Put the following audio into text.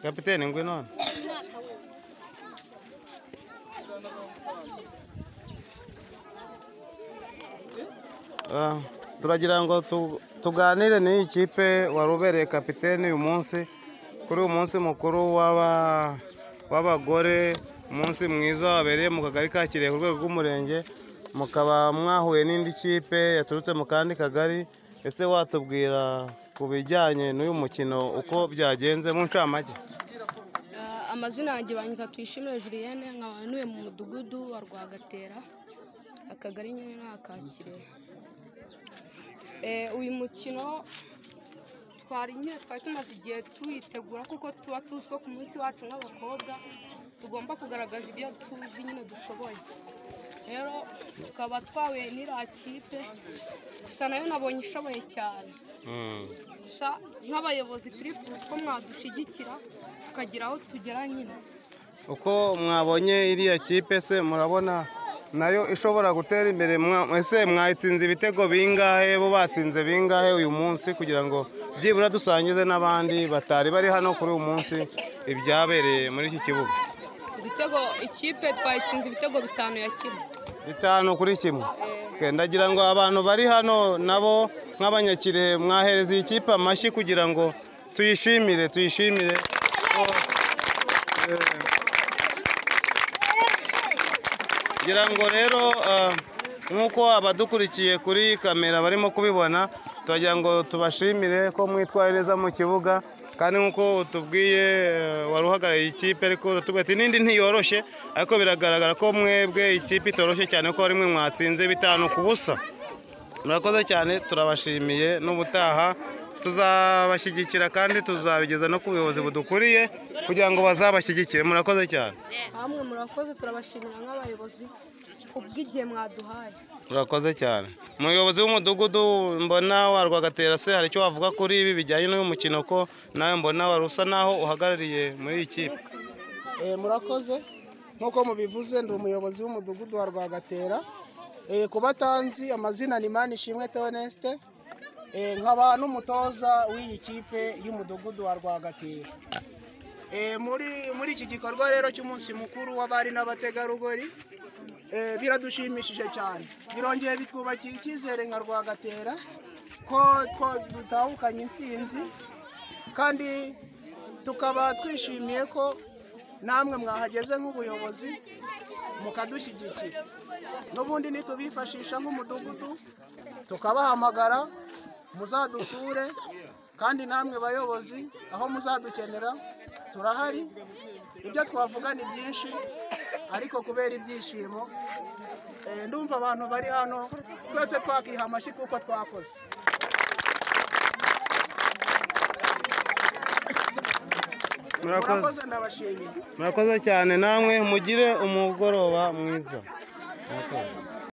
Kapiteni ngwino hano. Turagira ngo tuganire n'iyi kipe wari ubereye kapiteni uyu munsi kuri uyu munsi mukuru w'abagore, umunsi mwiza wabereye mu kagari ka Kirehe ku rwego rw'umurenge, mukaba mwahuye n'indi kipe yaturutse mu kandi kagari. Ese watubwira ku bijyanye n'uyu mukino uko byagenze mu ncamake? Amazina yanjye banyita Tuyishimire Julienne, nkaba ntuye mu mudugudu wa Rwagatera, akagari nyine ni aka Kirehe. Uyu mukino twari tumaze igihe tuwitegura kuko tuba tuzi ko ku munsi wacu nk'abakobwa tugomba kugaragaza ibyo tuzi nyine dushoboye. Rero tukaba twahuye n'iriya kipe, gusa nayo nabonye ishoboye cyane. Gusa nk'abayobozi turifuza ko mwadushyigikira tukagira aho tugera nyine. Uko mwabonye iriya kipe se murabona nayo ishobora gutera imbere? Ese mwayitsinze ibitego bingahe, bo batsinze bingahe uyu munsi, kugira ngo byibura dusangize n'abandi batari bari hano kuri uyu munsi ibyabereye muri iki kibuga? Ikipe twayitsinze ibitego 5-1. 5-1. Ndagira ngo abantu bari hano nabo nk'abanyakirehe mwahereza iyi kipe amashyi kugira ngo tuyishimire. Ngira ngo rero nk'uko abadukurikiye kuri kamera barimo kubibona, turagira ngo tubashimire ko mwitwaye neza mu kibuga, kandi nk'uko tubwiye wari uhagarariye ikipe, ariko tubwira ati n'indi ntiyoroshye, ariko biragaragara ko mwebwe ikipe itoroshye cyane ko rimwe mwatsinze 5-0. Murakoze cyane, turabashimiye. N'ubutaha tuzabashyigikira kandi tuzabigeza no ku buyobozi budukuriye kugira ngo bazabashyigikire. Murakoze cyane. Hamwe murakoze, turabashimira nk'abayobozi kubw'igihe mwaduhaye. Murakoze cyane. Umuyobozi w'umudugudu mbona wa Rwagatera, se hari icyo wavuga kuri ibi bijyanye n'uyu mukino, ko nawe mbona wari usa naho uhagarariye muri iyi kipe? Murakoze. Nk'uko mubivuze, ndi umuyobozi w'umudugudu wa Rwagatera. Ku batanzi, amazina ni Manishimwe Theoneste, nkaba n'umutoza w'iyi kipe y'umudugudu wa Rwagatera. Muri iki gikorwa rero cy'umunsi mukuru w'abari n'abategarugori, biradushimishije cyane, birongeye bitwubakiye icyizere nka Rwagatera ko dutahukanye intsinzi, kandi tukaba twishimiye ko namwe mwahageze nk'ubuyobozi mukadushyigikira. N'ubundi nitubifashisha nk'umudugudu tukabahamagara muzadusure, kandi namwe bayobozi aho muzadukenera turahari. Ibyo twavuga ni byinshi, ariko kubera ibyishimo ndumva abantu bari hano twese twakiha amashyi kuko twakoze. Murakoze, ndabashimiye. Murakoze cyane, namwe mugire umugoroba mwiza.